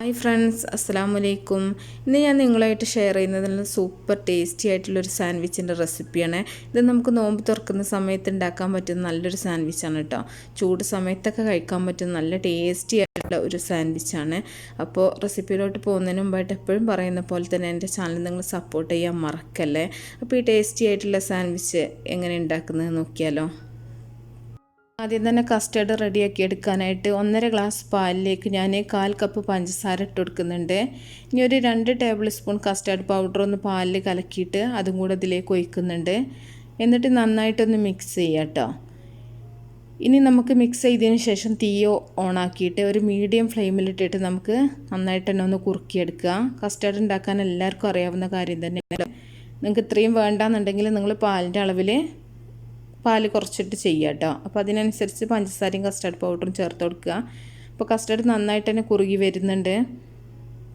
Hi friends, അസ്സലാമലൈക്കും. ഇന്ന് ഞാൻ നിങ്ങളായിട്ട് ഷെയർ ചെയ്യുന്നത് സൂപ്പർ ടേസ്റ്റി ആയിട്ടുള്ളൊരു സാൻഡ്വിച്ചിൻ്റെ റെസിപ്പിയാണ്. ഇത് നമുക്ക് നോമ്പ് തുറക്കുന്ന സമയത്ത് ഉണ്ടാക്കാൻ പറ്റുന്ന നല്ലൊരു സാൻഡ്വിച്ചാണ് കേട്ടോ. ചൂട് സമയത്തൊക്കെ കഴിക്കാൻ പറ്റുന്ന നല്ല ടേസ്റ്റി ആയിട്ടുള്ള ഒരു സാൻഡ്വിച്ചാണ്. അപ്പോൾ റെസിപ്പിയിലോട്ട് പോകുന്നതിന് മുമ്പായിട്ട് എപ്പോഴും പറയുന്ന പോലെ തന്നെ എൻ്റെ ചാനൽ നിങ്ങൾ സപ്പോർട്ട് ചെയ്യാൻ മറക്കല്ലേ. അപ്പോൾ ഈ ടേസ്റ്റി ആയിട്ടുള്ള സാൻഡ്വിച്ച് എങ്ങനെ ഉണ്ടാക്കുന്നത് നോക്കിയാലോ. ആദ്യം തന്നെ കസ്റ്റർഡ് റെഡിയാക്കി എടുക്കാനായിട്ട് 1.5 ഗ്ലാസ് പാലിലേക്ക് ഞാൻ 1/4 കപ്പ് പഞ്ചസാര ഇട്ട് കൊടുക്കുന്നുണ്ട്. ഇനി ഒരു 2 ടേബിൾ സ്പൂൺ കസ്റ്റർഡ് പൗഡർ ഒന്ന് പാലിൽ കലക്കിയിട്ട് അതും കൂടെ ഇതിലേക്ക് ഒഴിക്കുന്നുണ്ട്. എന്നിട്ട് നന്നായിട്ടൊന്ന് മിക്സ് ചെയ്യാം കേട്ടോ. ഇനി നമുക്ക് മിക്സ് ചെയ്തതിന് ശേഷം തീ ഓണാക്കിയിട്ട് ഒരു മീഡിയം ഫ്ലെയിമിലിട്ടിട്ട് നമുക്ക് നന്നായിട്ട് തന്നെ ഒന്ന് കുറുക്കിയെടുക്കുക. കസ്റ്റർഡ് ഉണ്ടാക്കാൻ എല്ലാവർക്കും അറിയാവുന്ന കാര്യം തന്നെയാണ്. നിങ്ങൾക്ക് ഇത്രയും വേണ്ടാന്നുണ്ടെങ്കിൽ നിങ്ങൾ പാലിൻ്റെ അളവിൽ പാല് കുറച്ചിട്ട് ചെയ്യുക കേട്ടോ. അപ്പോൾ അതിനനുസരിച്ച് പഞ്ചസാരയും കസ്റ്റർഡ് പൗഡറും ചേർത്ത് കൊടുക്കുക. അപ്പോൾ കസ്റ്റർഡ് നന്നായിട്ട് തന്നെ കുറുകി വരുന്നുണ്ട്.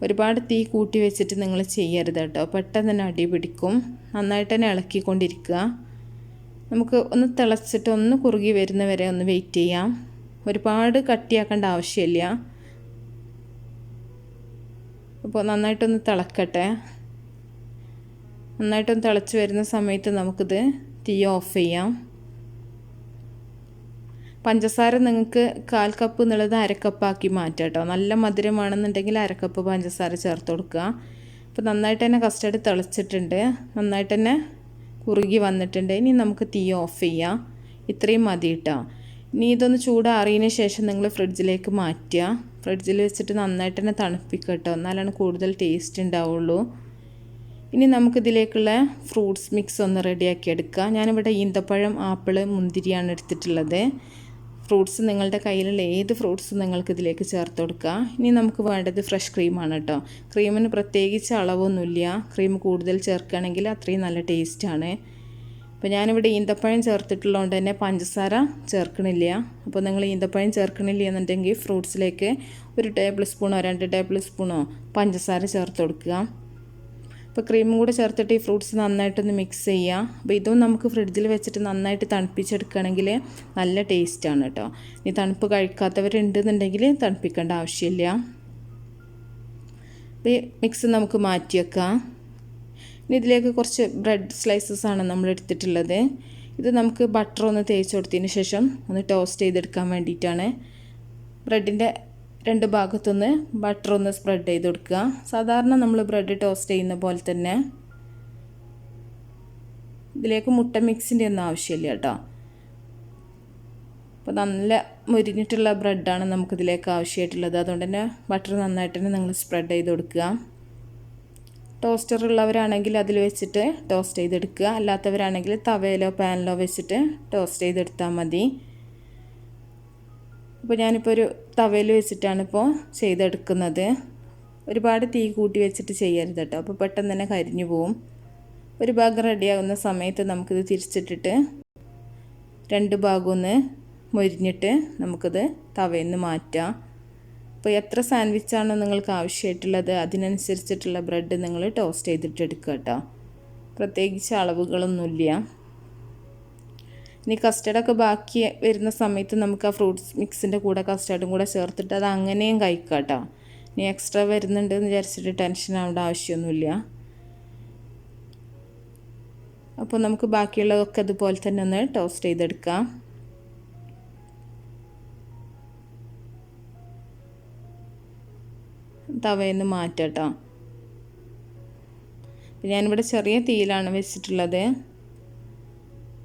ഒരുപാട് തീ കൂട്ടി വെച്ചിട്ട് നിങ്ങൾ ചെയ്യരുത് കേട്ടോ, പെട്ടെന്ന് തന്നെ അടി പിടിക്കും. നന്നായിട്ട് തന്നെ ഇളക്കിക്കൊണ്ടിരിക്കുക. നമുക്ക് ഒന്ന് തിളച്ചിട്ട് ഒന്ന് കുറുകി വരുന്നവരെ ഒന്ന് വെയിറ്റ് ചെയ്യാം. ഒരുപാട് കട്ടിയാക്കേണ്ട ആവശ്യമില്ല. അപ്പോൾ നന്നായിട്ടൊന്ന് തിളക്കട്ടെ. നന്നായിട്ടൊന്ന് തിളച്ച് വരുന്ന സമയത്ത് നമുക്കിത് തീ ഓഫ് ചെയ്യാം. പഞ്ചസാര നിങ്ങൾക്ക് 1/4 കപ്പ് എന്നുള്ളത് 1/2 കപ്പാക്കി മാറ്റാം കേട്ടോ. നല്ല മധുരമാണെന്നുണ്ടെങ്കിൽ 1/2 കപ്പ് പഞ്ചസാര ചേർത്ത് കൊടുക്കുക. അപ്പോൾ നന്നായിട്ട് തന്നെ കസ്റ്റർഡ് തിളച്ചിട്ടുണ്ട്, നന്നായിട്ട് തന്നെ കുറുകി വന്നിട്ടുണ്ട്. ഇനി നമുക്ക് തീ ഓഫ് ചെയ്യാം. ഇത്രയും മതി കേട്ടോ. ഇനി ഇതൊന്ന് ചൂടാറിയതിന് ശേഷം നിങ്ങൾ ഫ്രിഡ്ജിലേക്ക് മാറ്റുക. ഫ്രിഡ്ജിൽ വെച്ചിട്ട് നന്നായിട്ട് തന്നെ തണുപ്പിക്കുക കേട്ടോ, എന്നാലാണ് കൂടുതൽ ടേസ്റ്റ് ഉണ്ടാവുള്ളൂ. ഇനി നമുക്കിതിലേക്കുള്ള ഫ്രൂട്ട്സ് മിക്സ് ഒന്ന് റെഡിയാക്കി എടുക്കുക. ഞാനിവിടെ ഈന്തപ്പഴം, ആപ്പിൾ, മുന്തിരിയാണ് എടുത്തിട്ടുള്ളത്. ഫ്രൂട്ട്സ് നിങ്ങളുടെ കയ്യിലുള്ള ഏത് ഫ്രൂട്ട്സും നിങ്ങൾക്ക് ഇതിലേക്ക് ചേർത്ത് കൊടുക്കുക. ഇനി നമുക്ക് വേണ്ടത് ഫ്രഷ് ക്രീമാണ് കേട്ടോ. ക്രീമിന് പ്രത്യേകിച്ച് അളവൊന്നുമില്ല. ക്രീം കൂടുതൽ ചേർക്കുകയാണെങ്കിൽ അത്രയും നല്ല ടേസ്റ്റാണ്. അപ്പോൾ ഞാനിവിടെ ഈന്തപ്പഴം ചേർത്തിട്ടുള്ളതുകൊണ്ട് തന്നെ പഞ്ചസാര ചേർക്കണില്ല. അപ്പോൾ നിങ്ങൾ ഈന്തപ്പഴം ചേർക്കണില്ല എന്നുണ്ടെങ്കിൽ ഫ്രൂട്ട്സിലേക്ക് 1 ടേബിൾ സ്പൂണോ 2 ടേബിൾ സ്പൂണോ പഞ്ചസാര ചേർത്ത് കൊടുക്കുക. അപ്പോൾ ക്രീമും കൂടെ ചേർത്തിട്ട് ഈ ഫ്രൂട്ട്സ് നന്നായിട്ടൊന്ന് മിക്സ് ചെയ്യുക. അപ്പോൾ ഇതും നമുക്ക് ഫ്രിഡ്ജിൽ വെച്ചിട്ട് നന്നായിട്ട് തണുപ്പിച്ചെടുക്കുകയാണെങ്കിൽ നല്ല ടേസ്റ്റാണ് കേട്ടോ. ഇനി തണുപ്പ് കഴിക്കാത്തവരുണ്ടെന്നുണ്ടെങ്കിൽ തണുപ്പിക്കേണ്ട ആവശ്യമില്ല. ഈ മിക്സ് നമുക്ക് മാറ്റി വെക്കാം. ഇനി ഇതിലേക്ക് കുറച്ച് ബ്രെഡ് സ്ലൈസസ് ആണ് നമ്മൾ എടുത്തിട്ടുള്ളത്. ഇത് നമുക്ക് ബട്ടർ ഒന്ന് തേച്ച് കൊടുത്തതിന് ശേഷം ഒന്ന് ടോസ്റ്റ് ചെയ്തെടുക്കാൻ വേണ്ടിയിട്ടാണ്. ബ്രെഡിൻ്റെ 2 ഭാഗത്തുനിന്ന് ബട്ടർ ഒന്ന് സ്പ്രെഡ് ചെയ്ത് കൊടുക്കുക. സാധാരണ നമ്മൾ ബ്രെഡ് ടോസ്റ്റ് ചെയ്യുന്ന പോലെ തന്നെ. ഇതിലേക്ക് മുട്ട മിക്സിൻ്റെ ഒന്നും ആവശ്യമില്ല കേട്ടോ. അപ്പോൾ നല്ല മുരിഞ്ഞിട്ടുള്ള ബ്രെഡാണ് നമുക്കിതിലേക്ക് ആവശ്യമായിട്ടുള്ളത്. അതുകൊണ്ട് തന്നെ ബട്ടർ നന്നായിട്ട് തന്നെ നിങ്ങൾ സ്പ്രെഡ് ചെയ്ത് കൊടുക്കുക. ടോസ്റ്റർ ഉള്ളവരാണെങ്കിൽ അതിൽ വെച്ചിട്ട് ടോസ്റ്റ് ചെയ്തെടുക്കുക. അല്ലാത്തവരാണെങ്കിൽ തവയിലോ പാനിലോ വെച്ചിട്ട് ടോസ്റ്റ് ചെയ്തെടുത്താൽ മതി. അപ്പോൾ ഞാനിപ്പോൾ ഒരു തവയിൽ വെച്ചിട്ടാണ് ഇപ്പോൾ ചെയ്തെടുക്കുന്നത്. ഒരുപാട് തീ കൂട്ടി വെച്ചിട്ട് ചെയ്യരുത് കേട്ടോ, അപ്പോൾ പെട്ടെന്ന് തന്നെ കരിഞ്ഞു പോവും. ഒരു ഭാഗം റെഡിയാകുന്ന സമയത്ത് നമുക്കിത് തിരിച്ചിട്ടിട്ട് 2 ഭാഗം ഒന്ന് മൊരിഞ്ഞിട്ട് നമുക്കിത് തവയിൽ നിന്ന് മാറ്റാം. അപ്പോൾ എത്ര സാൻഡ്വിച്ചാണോ നിങ്ങൾക്ക് ആവശ്യമായിട്ടുള്ളത് അതിനനുസരിച്ചിട്ടുള്ള ബ്രെഡ് നിങ്ങൾ ടോസ്റ്റ് ചെയ്തിട്ട് എടുക്കുക കേട്ടോ. പ്രത്യേകിച്ച് അളവുകളൊന്നുമില്ല. ഇനി കസ്റ്റർഡൊക്കെ ബാക്കി വരുന്ന സമയത്ത് നമുക്ക് ആ ഫ്രൂട്ട്സ് മിക്സിൻ്റെ കൂടെ കസ്റ്റർഡും കൂടെ ചേർത്തിട്ട് അത് അങ്ങനെയും കഴിക്കാം കേട്ടോ. ഇനി എക്സ്ട്രാ വരുന്നുണ്ട് എന്ന് വിചാരിച്ചിട്ട് ടെൻഷൻ ആവേണ്ട ആവശ്യമൊന്നുമില്ല. അപ്പോൾ നമുക്ക് ബാക്കിയുള്ളതൊക്കെ അതുപോലെ തന്നെ ഒന്ന് ടോസ്റ്റ് ചെയ്തെടുക്കാം. തവയിൽ നിന്ന് മാറ്റാം കേട്ടോ. ഞാനിവിടെ ചെറിയ തീയിലാണ് വെച്ചിട്ടുള്ളത്.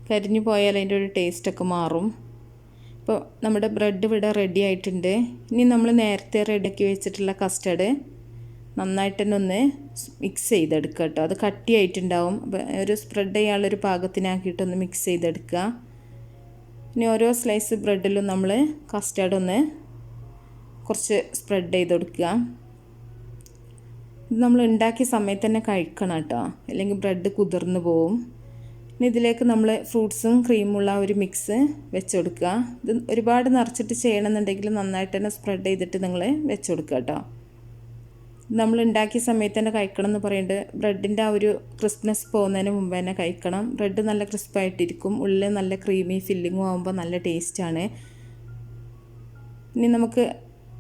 കരിഞ്ഞു പോയാൽ അതിൻ്റെ ഒരു ടേസ്റ്റൊക്കെ മാറും. ഇപ്പോൾ നമ്മുടെ ബ്രെഡ് ഇവിടെ റെഡി ആയിട്ടുണ്ട്. ഇനി നമ്മൾ നേരത്തെ റെഡിയാക്കി വെച്ചിട്ടുള്ള കസ്റ്റർഡ് നന്നായിട്ട് തന്നെ ഒന്ന് മിക്സ് ചെയ്തെടുക്കുക കേട്ടോ. അത് കട്ടിയായിട്ടുണ്ടാവും. അപ്പോൾ ഒരു സ്പ്രെഡ് ചെയ്യാനുള്ളൊരു പാകത്തിനാക്കിയിട്ടൊന്ന് മിക്സ് ചെയ്തെടുക്കുക. ഇനി ഓരോ സ്ലൈസ് ബ്രെഡിലും നമ്മൾ കസ്റ്റർഡ് ഒന്ന് കുറച്ച് സ്പ്രെഡ് ചെയ്ത് കൊടുക്കുക. ഇത് നമ്മൾ ഉണ്ടാക്കിയ സമയത്ത് തന്നെ കഴിക്കണം കേട്ടോ, അല്ലെങ്കിൽ ബ്രെഡ് കുതിർന്ന് പോവും. ഇനി ഇതിലേക്ക് നമ്മൾ ഫ്രൂട്ട്സും ക്രീമുള്ള ഒരു മിക്സ് വെച്ച് കൊടുക്കുക. ഇത് ഒരുപാട് നിറച്ചിട്ട് ചെയ്യണമെന്നുണ്ടെങ്കിൽ നന്നായിട്ട് തന്നെ സ്പ്രെഡ് ചെയ്തിട്ട് നിങ്ങൾ വെച്ച് കൊടുക്കുക കേട്ടോ. നമ്മൾ ഉണ്ടാക്കിയ സമയത്ത് തന്നെ കഴിക്കണം എന്ന് പറയുന്നത് ബ്രെഡിൻ്റെ ആ ഒരു ക്രിസ്പ്നെസ് പോകുന്നതിന് മുമ്പ് തന്നെ കഴിക്കണം. ബ്രെഡ് നല്ല ക്രിസ്പായിട്ടിരിക്കും, ഉള്ളിൽ നല്ല ക്രീമി ഫില്ലിങ്ങും ആകുമ്പോൾ നല്ല ടേസ്റ്റാണ്. ഇനി നമുക്ക്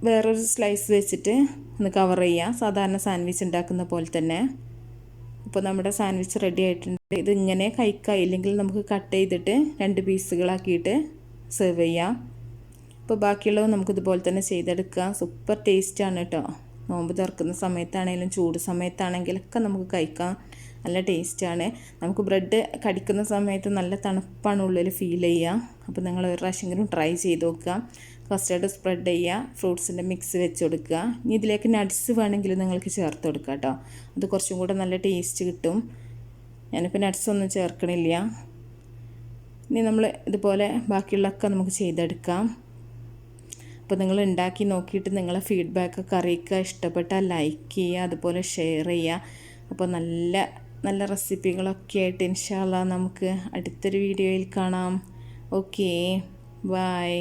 വേറൊരു സ്ലൈസ് വെച്ചിട്ട് ഒന്ന് കവർ ചെയ്യുക, സാധാരണ സാൻഡ്വിച്ച് ഉണ്ടാക്കുന്ന പോലെ തന്നെ. അപ്പോൾ നമ്മുടെ സാൻഡ്വിച്ച് റെഡി ആയിട്ടുണ്ട്. ഇത് ഇങ്ങനെ കഴിക്കാം, ഇല്ലെങ്കിൽ നമുക്ക് കട്ട് ചെയ്തിട്ട് 2 പീസുകളാക്കിയിട്ട് സെർവ് ചെയ്യാം. അപ്പോൾ ബാക്കിയുള്ളത് നമുക്കിതുപോലെ തന്നെ ചെയ്തെടുക്കാം. സൂപ്പർ ടേസ്റ്റാണ് കേട്ടോ. നോമ്പ് തുറക്കുന്ന സമയത്താണെങ്കിലും ചൂട് സമയത്താണെങ്കിലൊക്കെ നമുക്ക് കഴിക്കാം. നല്ല ടേസ്റ്റാണ്. നമുക്ക് ബ്രെഡ് കടിക്കുന്ന സമയത്ത് നല്ല തണുപ്പാണ് ഉള്ളിൽ ഫീൽ ചെയ്യുക. അപ്പോൾ നിങ്ങൾ ഒരു പ്രാവശ്യമെങ്കിലും ട്രൈ ചെയ്ത് നോക്കുക. കസ്റ്റർഡ് സ്പ്രെഡ് ചെയ്യുക, ഫ്രൂട്ട്സിൻ്റെ മിക്സ് വെച്ച് കൊടുക്കുക. ഇനി ഇതിലേക്ക് നട്ട്സ് വേണമെങ്കിൽ നിങ്ങൾക്ക് ചേർത്ത് കൊടുക്കുക കേട്ടോ. അത് കുറച്ചും കൂടെ നല്ല ടേസ്റ്റ് കിട്ടും. ഞാനിപ്പോൾ നട്ട്സ് ഒന്നും ചേർക്കണില്ല. ഇനി നമ്മൾ ഇതുപോലെ ബാക്കിയുള്ളതൊക്കെ നമുക്ക് ചെയ്തെടുക്കാം. അപ്പോൾ നിങ്ങൾ ഉണ്ടാക്കി നോക്കിയിട്ട് നിങ്ങളെ ഫീഡ്ബാക്കൊക്കെ അറിയിക്കുക. ഇഷ്ടപ്പെട്ടാൽ ലൈക്ക് ചെയ്യുക, അതുപോലെ ഷെയർ ചെയ്യുക. അപ്പോൾ നല്ല നല്ല റെസിപ്പികളൊക്കെ ആയിട്ട് ഇൻഷാ അല്ലാഹ് നമുക്ക് അടുത്തൊരു വീഡിയോയിൽ കാണാം. Okay, by.